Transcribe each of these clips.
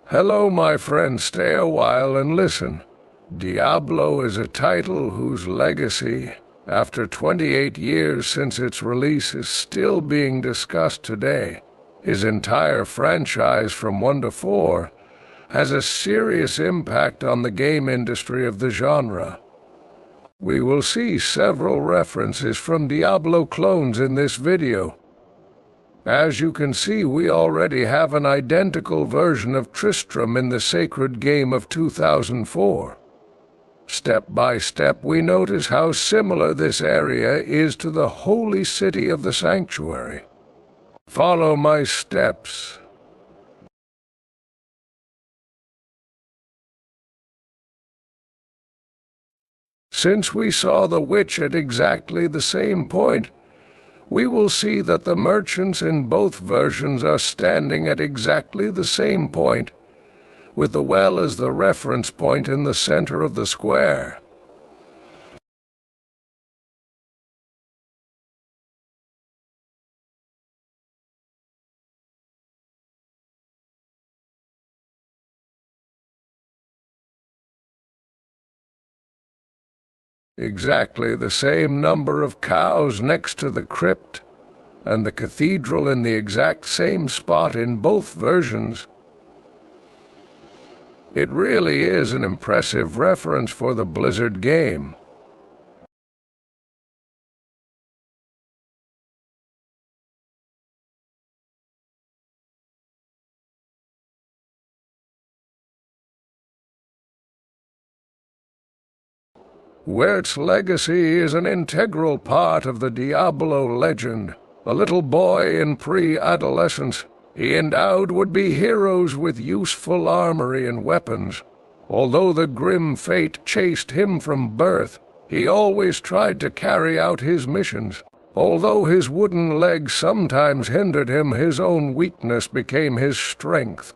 Hello, my friend. Stay a while and listen. Diablo is a title whose legacy, after 28 years since its release, is still being discussed today. His entire franchise from 1 to 4 has a serious impact on the game industry of the genre. We will see several references from Diablo clones in this video. As you can see, we already have an identical version of Tristram in the sacred game of 2004. Step by step, we notice how similar this area is to the holy city of the sanctuary. Follow my steps. Since we saw the witch at exactly the same point, we will see that the merchants in both versions are standing at exactly the same point, with the well as the reference point in the center of the square. Exactly the same number of cows next to the crypt, and the cathedral in the exact same spot in both versions. It really is an impressive reference for the Blizzard game. Wirts' legacy is an integral part of the Diablo legend. A little boy in pre-adolescence, he endowed would-be heroes with useful armory and weapons. Although the grim fate chased him from birth, he always tried to carry out his missions. Although his wooden legs sometimes hindered him, his own weakness became his strength.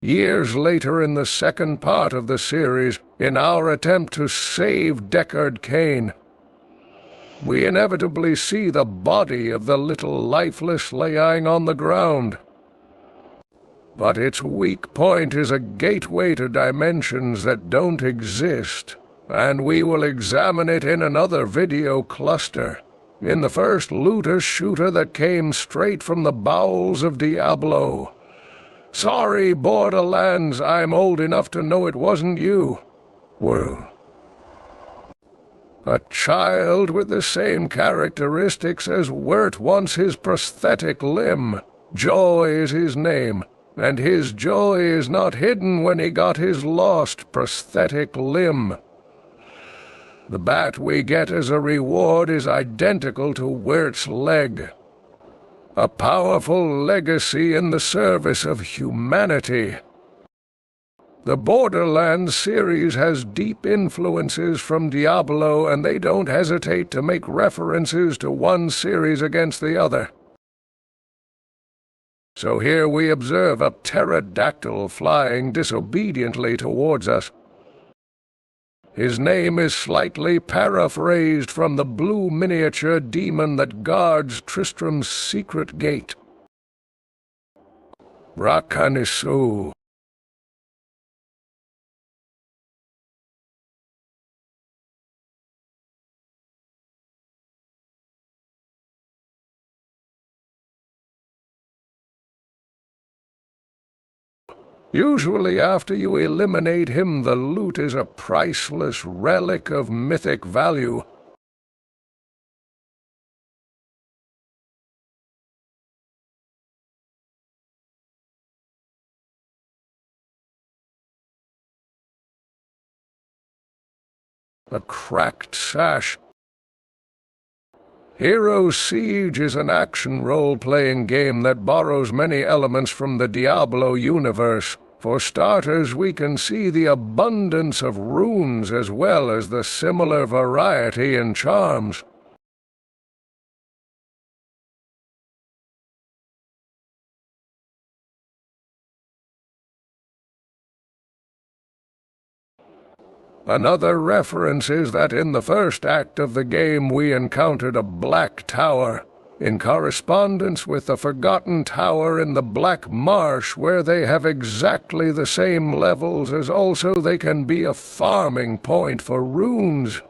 Years later, in the second part of the series, in our attempt to save Deckard Cain, we inevitably see the body of the little lifeless lying on the ground. But its weak point is a gateway to dimensions that don't exist, and we will examine it in another video cluster. In the first looter-shooter that came straight from the bowels of Diablo. Sorry, Borderlands, I'm old enough to know it wasn't you. Well, a child with the same characteristics as Wirt wants his prosthetic limb. Joy is his name, and his joy is not hidden when he got his lost prosthetic limb. The bat we get as a reward is identical to Wirt's leg. A powerful legacy in the service of humanity. The Borderlands series has deep influences from Diablo, and they don't hesitate to make references to one series against the other. So here we observe a pterodactyl flying disobediently towards us. His name is slightly paraphrased from the blue miniature demon that guards Tristram's secret gate. Rakanishu. Usually after you eliminate him, the loot is a priceless relic of mythic value. A cracked sash. Heroes Siege is an action role-playing game that borrows many elements from the Diablo universe. For starters, we can see the abundance of runes as well as the similar variety in charms. Another reference is that in the first act of the game we encountered a black tower, in correspondence with the Forgotten Tower in the Black Marsh, where they have exactly the same levels, as also they can be a farming point for runes.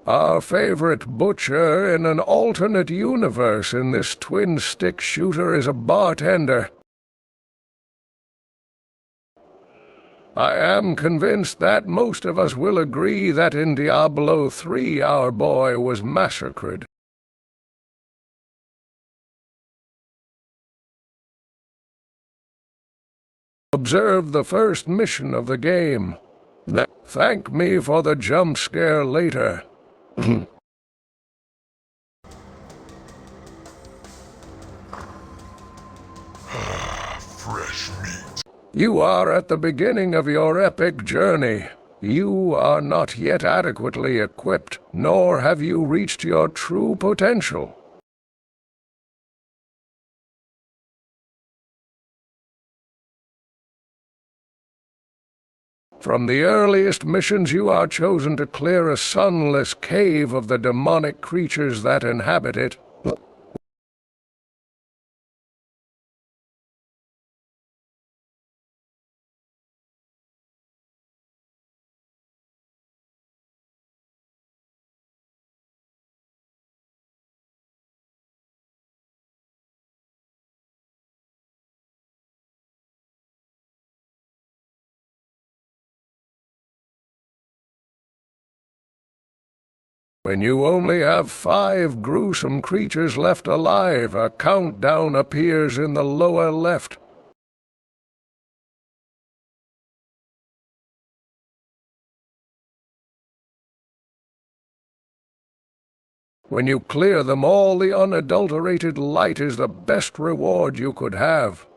Our favorite butcher in an alternate universe in this twin-stick shooter is a bartender. I am convinced that most of us will agree that in Diablo 3 our boy was massacred. Observe the first mission of the game. Thank me for the jump scare later. Fresh meat. You are at the beginning of your epic journey. You are not yet adequately equipped, nor have you reached your true potential. From the earliest missions you are chosen to clear a sunless cave of the demonic creatures that inhabit it. When you only have 5 gruesome creatures left alive, a countdown appears in the lower left. When you clear them all, the unadulterated light is the best reward you could have.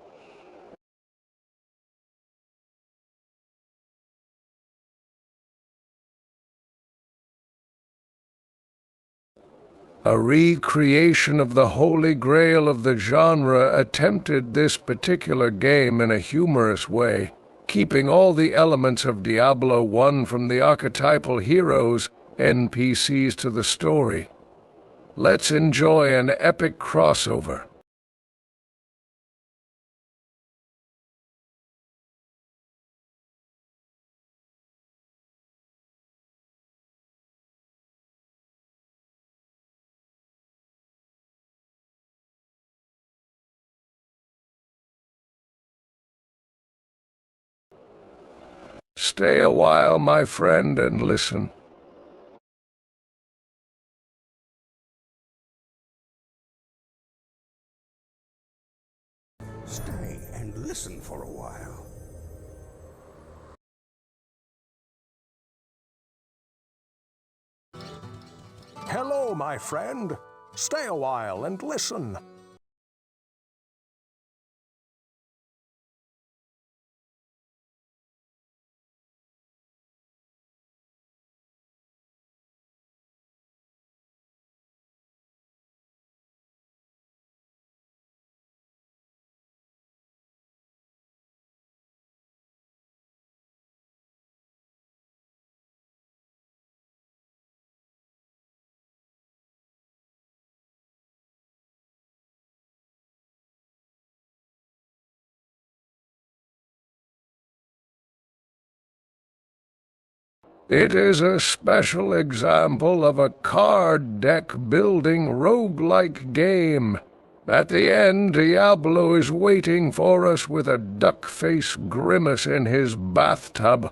A recreation of the Holy Grail of the genre attempted this particular game in a humorous way, keeping all the elements of Diablo 1 from the archetypal heroes, NPCs, to the story. Let's enjoy an epic crossover. Stay a while, my friend, and listen. Stay and listen for a while. Hello, my friend. Stay a while and listen. It is a special example of a card deck building roguelike game. At the end, Diablo is waiting for us with a duck-face grimace in his bathtub.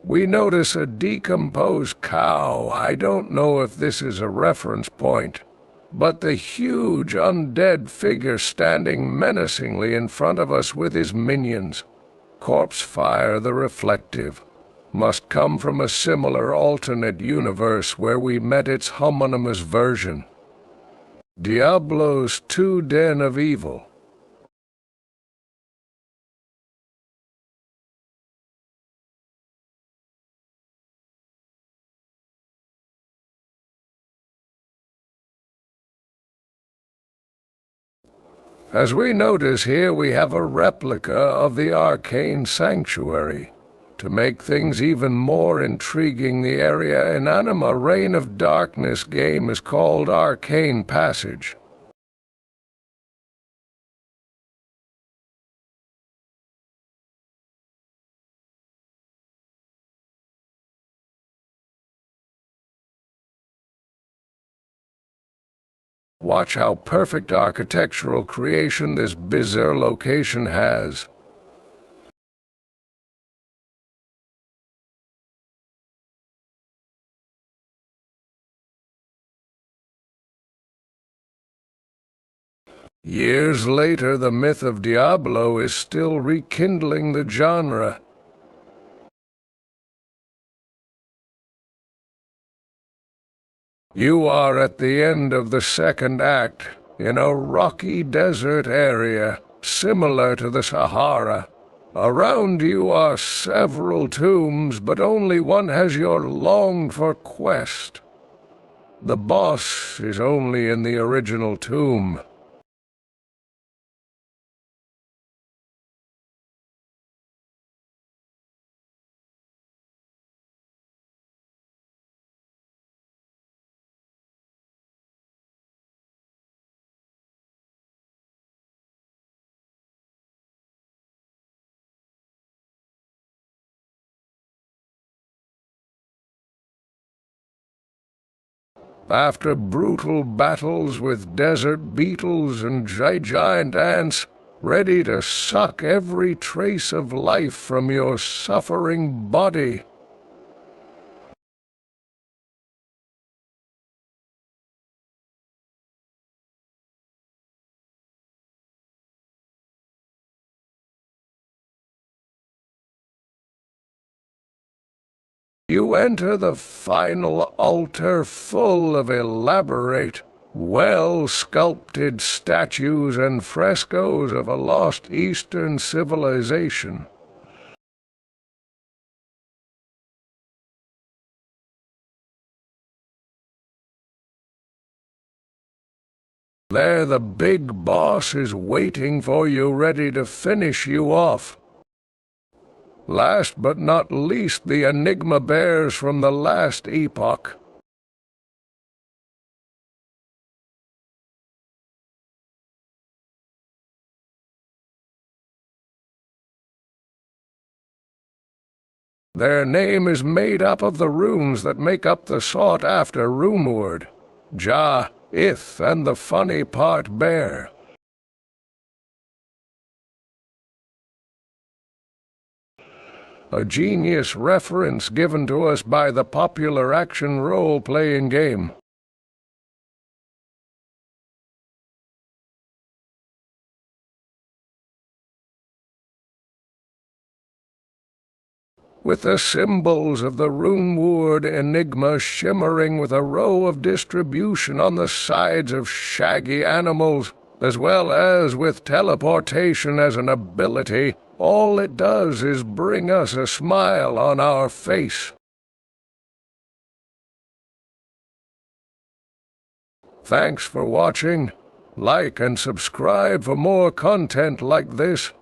We notice a decomposed cow. I don't know if this is a reference point. but the huge undead figure standing menacingly in front of us with his minions, corpsefire the reflective, must come from a similar alternate universe where we met its homonymous version, Diablo's two den of evil. As we notice here, we have a replica of the arcane sanctuary. To make things even more intriguing, the area Anima Reign of Darkness game is called Arcane Passage. Watch how perfect architectural creation this bizarre location has. Years later, the myth of Diablo is still rekindling the genre. You are at the end of the second act, in a rocky desert area, similar to the Sahara. Around you are several tombs, but only one has your longed-for quest. The boss is only in the original tomb. After brutal battles with desert beetles and giant ants, ready to suck every trace of life from your suffering body. You enter the final altar full of elaborate, well-sculpted statues and frescoes of a lost Eastern civilization. There the big boss is waiting for you, ready to finish you off. Last but not least, the enigma bears from the last epoch. Their name is made up of the runes that make up the sought-after rune word, Ja, Ith, and the funny part bear. A genius reference given to us by the popular action role-playing game. With the symbols of the rune word enigma shimmering with a row of distribution on the sides of shaggy animals, as well as with teleportation as an ability, all it does is bring us a smile on our face. Thanks for watching. Like and subscribe for more content like this.